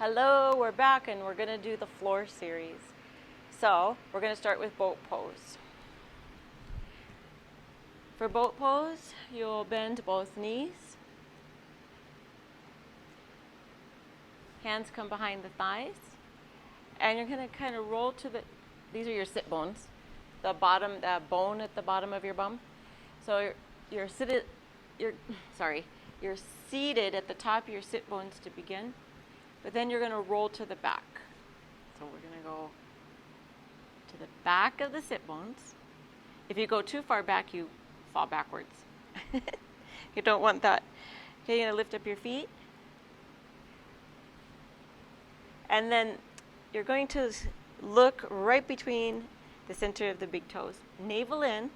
Hello, we're back and we're going to do the floor series. So we're going to start with boat pose. For boat pose, you'll bend both knees. Hands come behind the thighs. And you're going to kind of roll to these are your sit bones, the bone at the bottom of your bum. So you're seated at the top of your sit bones to begin. But then you're going to roll to the back. So we're going to go to the back of the sit bones. If you go too far back, you fall backwards. You don't want that. Okay, you're going to lift up your feet. And then you're going to look right between the center of the big toes. Navel in.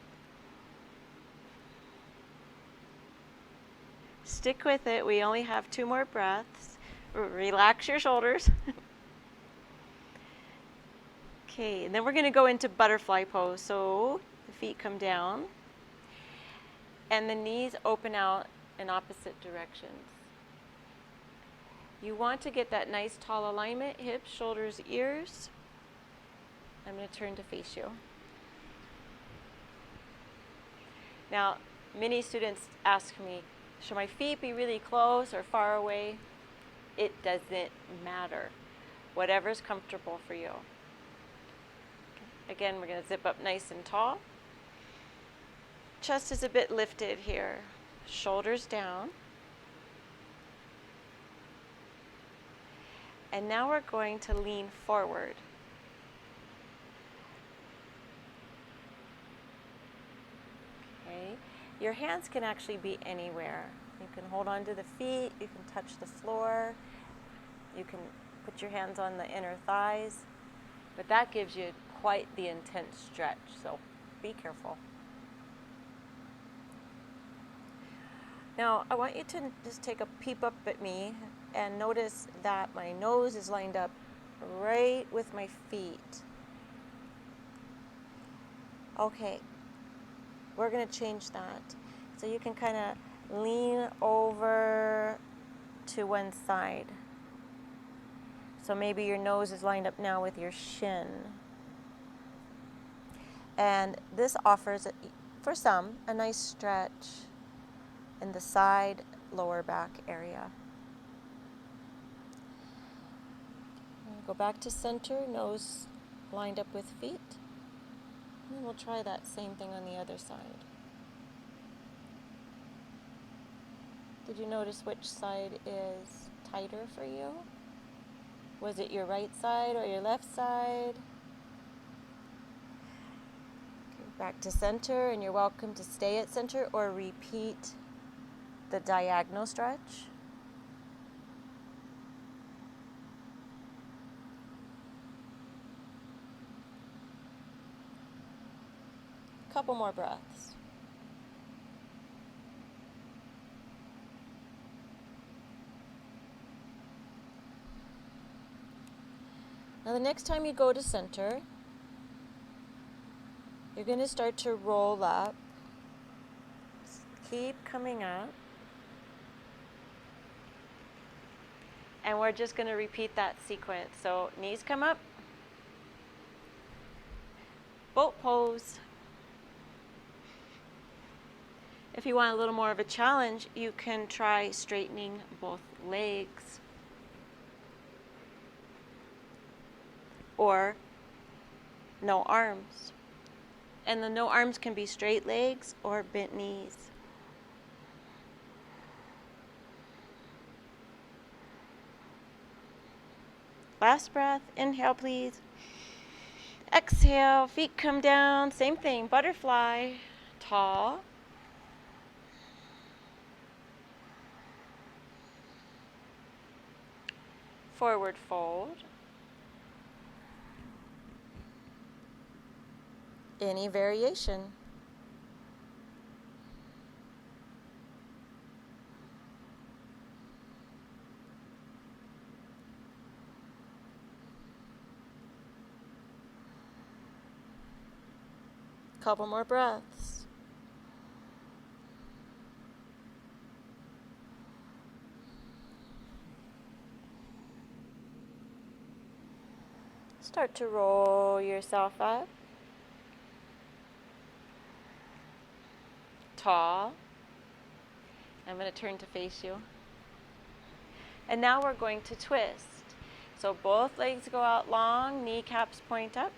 Stick with it. We only have 2 more breaths. Relax your shoulders. Okay, and then we're going to go into butterfly pose. So the feet come down and the knees open out in opposite directions. You want to get that nice tall alignment, hips, shoulders, ears. I'm going to turn to face you. Now, many students ask me, should my feet be really close or far away? It doesn't matter. Whatever's comfortable for you. Okay. Again, we're going to zip up nice and tall. Chest is a bit lifted here. Shoulders down. And now we're going to lean forward. Okay. Your hands can actually be anywhere. You can hold on to the feet, you can touch the floor, you can put your hands on the inner thighs, but that gives you quite the intense stretch, so be careful. Now, I want you to just take a peep up at me and notice that my nose is lined up right with my feet. Okay, we're going to change that. So you can kind of lean over to one side. So maybe your nose is lined up now with your shin. And this offers, for some, a nice stretch in the side lower back area. Go back to center, nose lined up with feet. And we'll try that same thing on the other side. Did you notice which side is tighter for you? Was it your right side or your left side? Okay, back to center, and you're welcome to stay at center or repeat the diagonal stretch. Couple more breaths. Now the next time you go to center, you're going to start to roll up. Keep coming up. And we're just going to repeat that sequence. So knees come up. Boat pose. If you want a little more of a challenge, you can try straightening both legs. Or no arms. And the no arms can be straight legs or bent knees. Last breath, inhale please. Exhale, feet come down, same thing, butterfly, tall. Forward fold. Any variation. Couple more breaths. Start to roll yourself up. Tall. I'm going to turn to face you. And now we're going to twist. So both legs go out long, kneecaps point up.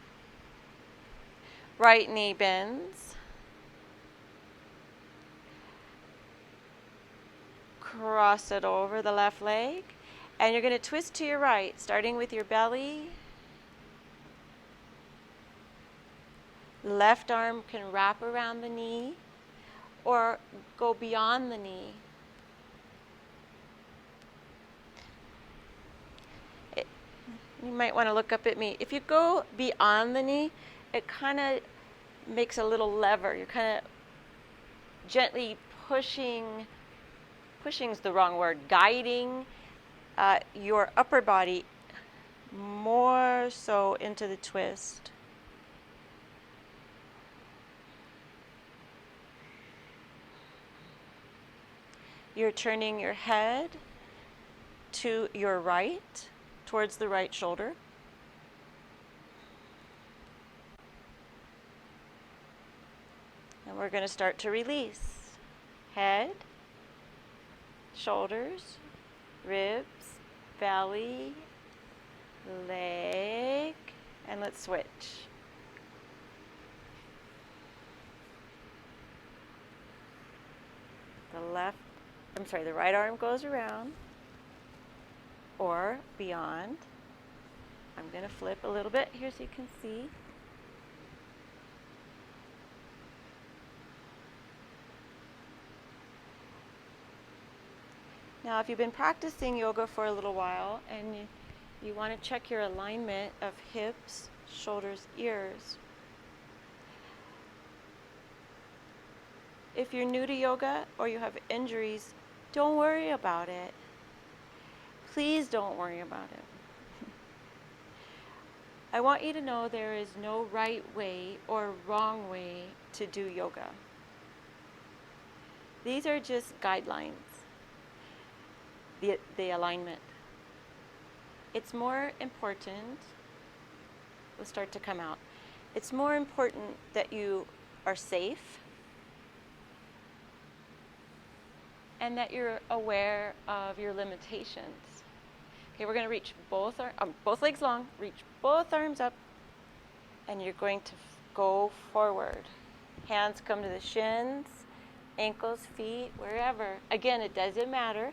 Right knee bends. Cross it over the left leg. And you're going to twist to your right, starting with your belly. Left arm can wrap around the knee or go beyond the knee. You might want to look up at me. If you go beyond the knee, it kind of makes a little lever. You're kind of gently pushing's the wrong word, guiding your upper body more so into the twist. You're turning your head to your right, towards the right shoulder. And we're going to start to release. Head, shoulders, ribs, belly, leg, and let's switch. The right arm goes around or beyond. I'm going to flip a little bit here so you can see. Now, if you've been practicing yoga for a little while and you want to check your alignment of hips, shoulders, ears. If you're new to yoga or you have injuries, don't worry about it. Please don't worry about it. I want you to know there is no right way or wrong way to do yoga. These are just guidelines, the alignment. It's more important, will start to come out. It's more important that you are safe and that you're aware of your limitations. Okay, we're going to reach both legs long, reach both arms up, and you're going to go forward. Hands come to the shins, ankles, feet, wherever. Again, it doesn't matter.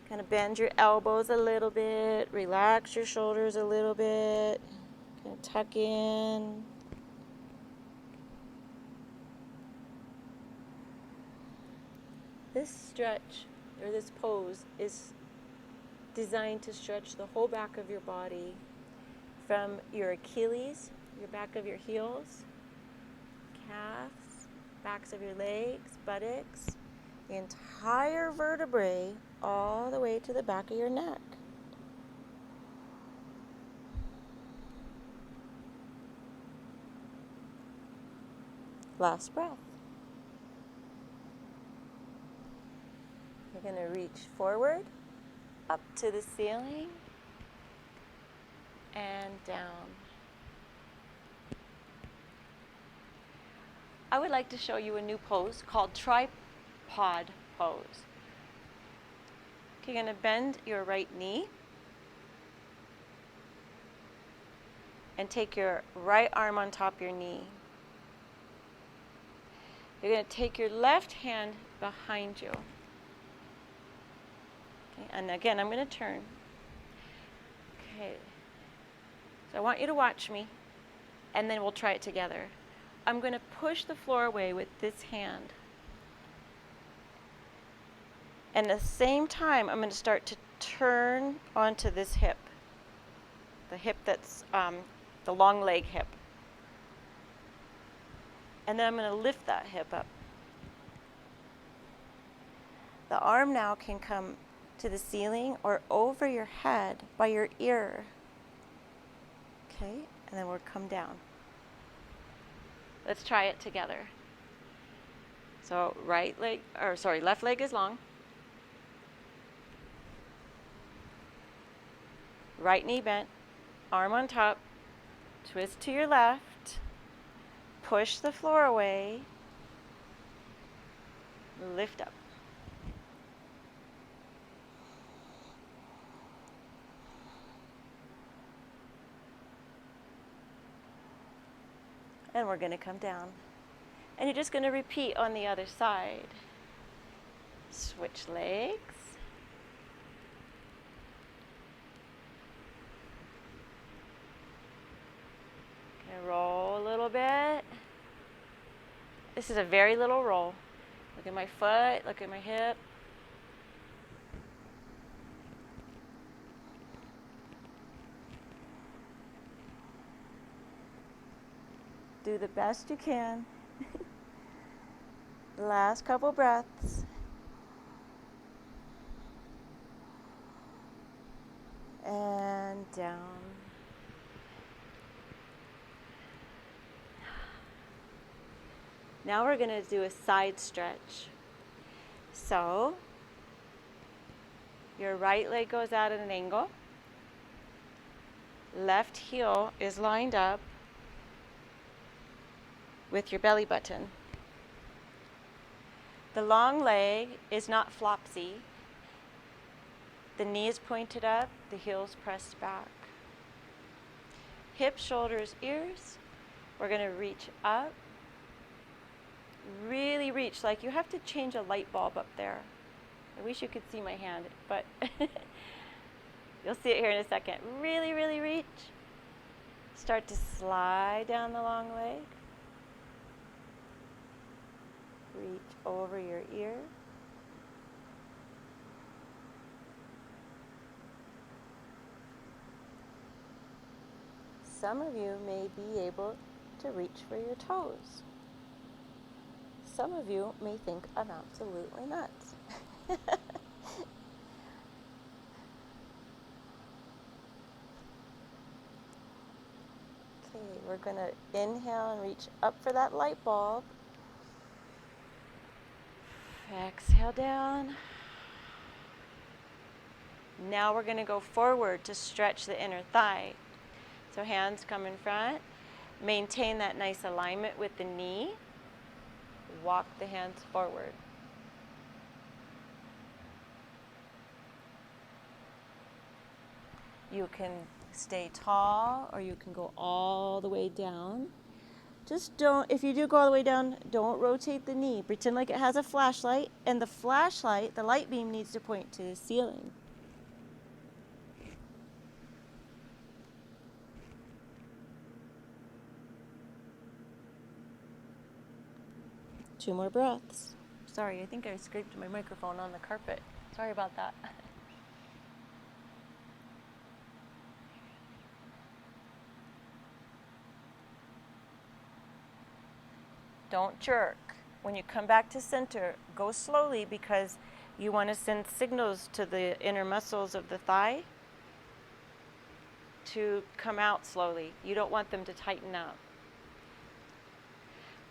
Kind of bend your elbows a little bit, relax your shoulders a little bit, kind of tuck in. This stretch, or this pose, is designed to stretch the whole back of your body from your Achilles, your back of your heels, calves, backs of your legs, buttocks, the entire vertebrae all the way to the back of your neck. Last breath. You're going to reach forward, up to the ceiling, and down. I would like to show you a new pose called tripod pose. You're going to bend your right knee and take your right arm on top of your knee. You're going to take your left hand behind you. Okay, and again, I'm going to turn. Okay. So I want you to watch me, and then we'll try it together. I'm going to push the floor away with this hand. And at the same time, I'm going to start to turn onto this hip. The hip that's the long leg hip. And then I'm going to lift that hip up. The arm now can come to the ceiling or over your head by your ear. Okay, and then we'll come down. Let's try it together. So left leg is long. Right knee bent, arm on top, twist to your left, push the floor away, lift up. And we're going to come down. And you're just going to repeat on the other side. Switch legs. Okay, roll a little bit. This is a very little roll. Look at my foot, look at my hip. Do the best you can. Last couple breaths. And down. Now we're going to do a side stretch. So, your right leg goes out at an angle. Left heel is lined up with your belly button. The long leg is not flopsy. The knee is pointed up, the heel's pressed back. Hips, shoulders, ears. We're going to reach up. Really reach, like you have to change a light bulb up there. I wish you could see my hand, but you'll see it here in a second. Really, really reach. Start to slide down the long leg. Reach over your ear. Some of you may be able to reach for your toes. Some of you may think I'm absolutely nuts. Okay, we're going to inhale and reach up for that light bulb. Exhale down. Now we're going to go forward to stretch the inner thigh. So hands come in front. Maintain that nice alignment with the knee. Walk the hands forward. You can stay tall or you can go all the way down. Just don't, if you do go all the way down, don't rotate the knee. Pretend like it has a flashlight, and the flashlight, the light beam needs to point to the ceiling. Two more breaths. Sorry, I think I scraped my microphone on the carpet. Sorry about that. Don't jerk. When you come back to center, go slowly because you want to send signals to the inner muscles of the thigh to come out slowly. You don't want them to tighten up.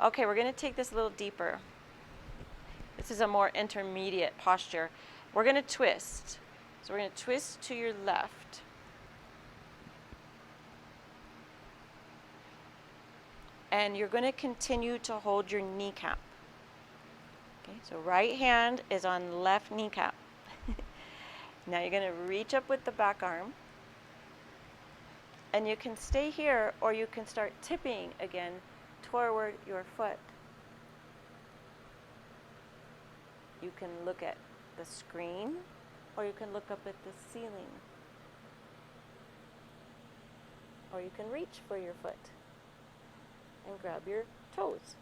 Okay, we're going to take this a little deeper. This is a more intermediate posture. We're going to twist. So we're going to twist to your left. And you're going to continue to hold your kneecap. Okay, so right hand is on left kneecap. Now you're going to reach up with the back arm. And you can stay here or you can start tipping again toward your foot. You can look at the screen or you can look up at the ceiling. Or you can reach for your foot and grab your toes.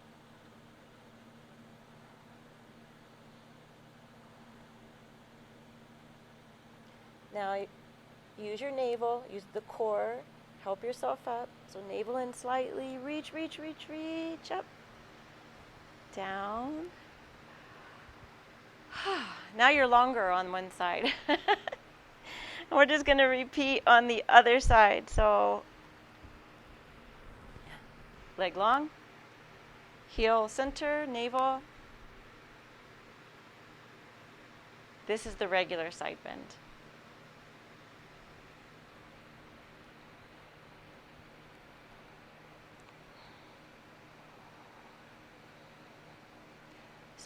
Now use your navel, use the core, help yourself up. So navel in slightly, reach, reach, reach, reach up, down. Now you're longer on one side. We're just going to repeat on the other side. So leg long, heel center, navel. This is the regular side bend.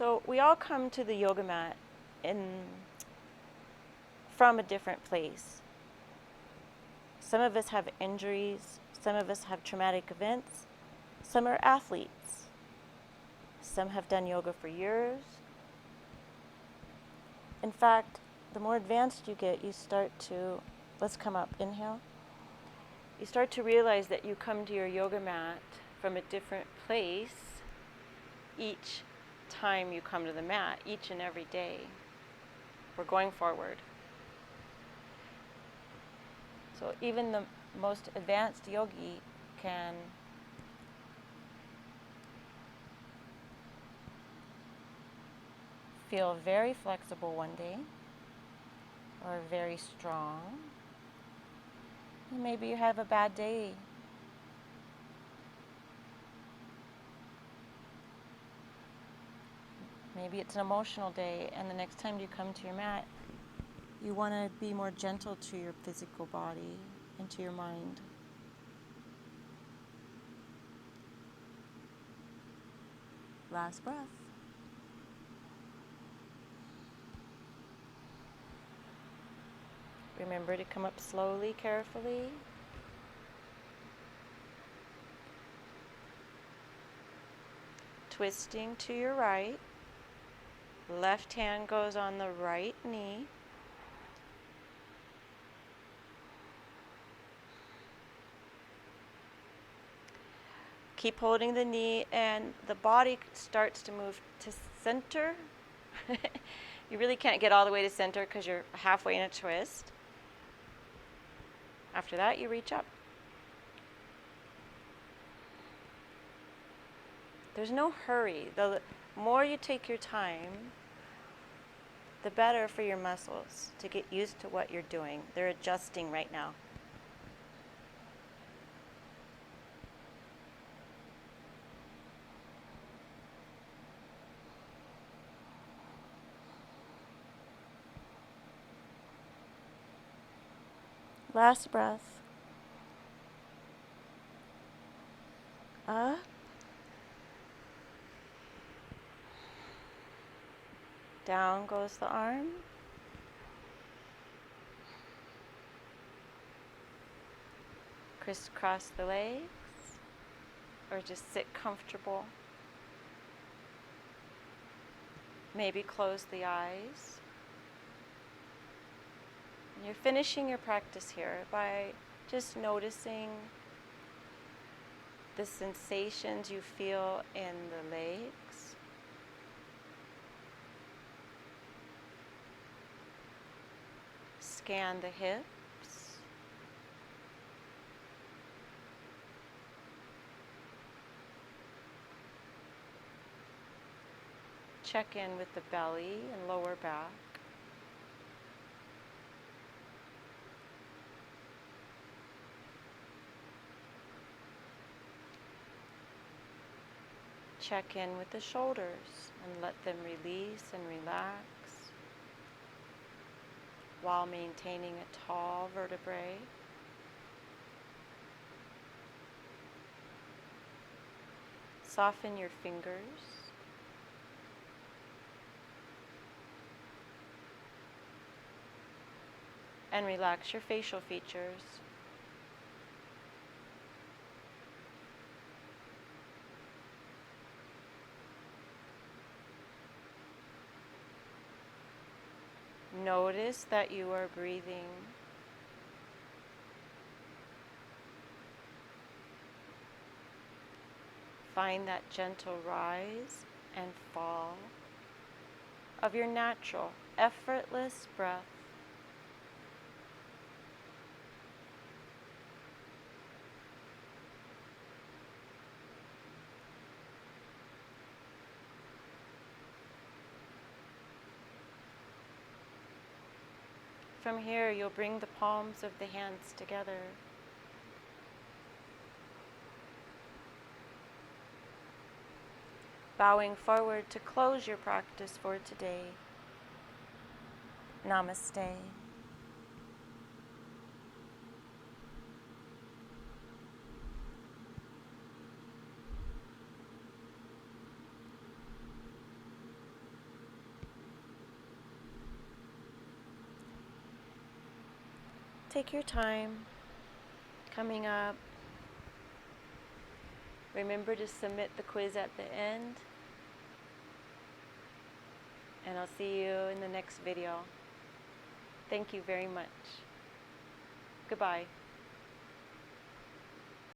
So we all come to the yoga mat from a different place. Some of us have injuries, some of us have traumatic events, some are athletes, some have done yoga for years. In fact, the more advanced you get, you start to, let's come up, inhale. You start to realize that you come to your yoga mat from a different place each time you come to the mat, each and every day. We're going forward. So even the most advanced yogi can feel very flexible one day, or very strong. Maybe you have a bad day. Maybe it's an emotional day, and the next time you come to your mat, you want to be more gentle to your physical body and to your mind. Last breath. Remember to come up slowly, carefully. Twisting to your right. Left hand goes on the right knee. Keep holding the knee, and the body starts to move to center. You really can't get all the way to center because you're halfway in a twist. After that, you reach up. There's no hurry. The more you take your time, the better for your muscles to get used to what you're doing. They're adjusting right now. Last breath. Up. Down goes the arm. Crisscross the legs, or just sit comfortable. Maybe close the eyes. And you're finishing your practice here by just noticing the sensations you feel in the legs. Scan the hips. Check in with the belly and lower back. Check in with the shoulders and let them release and relax while maintaining a tall vertebrae. Soften your fingers. And relax your facial features. Notice that you are breathing. Find that gentle rise and fall of your natural, effortless breath. From here, you'll bring the palms of the hands together. Bowing forward to close your practice for today. Namaste. Take your time. Coming up. Remember to submit the quiz at the end. And I'll see you in the next video. Thank you very much. Goodbye.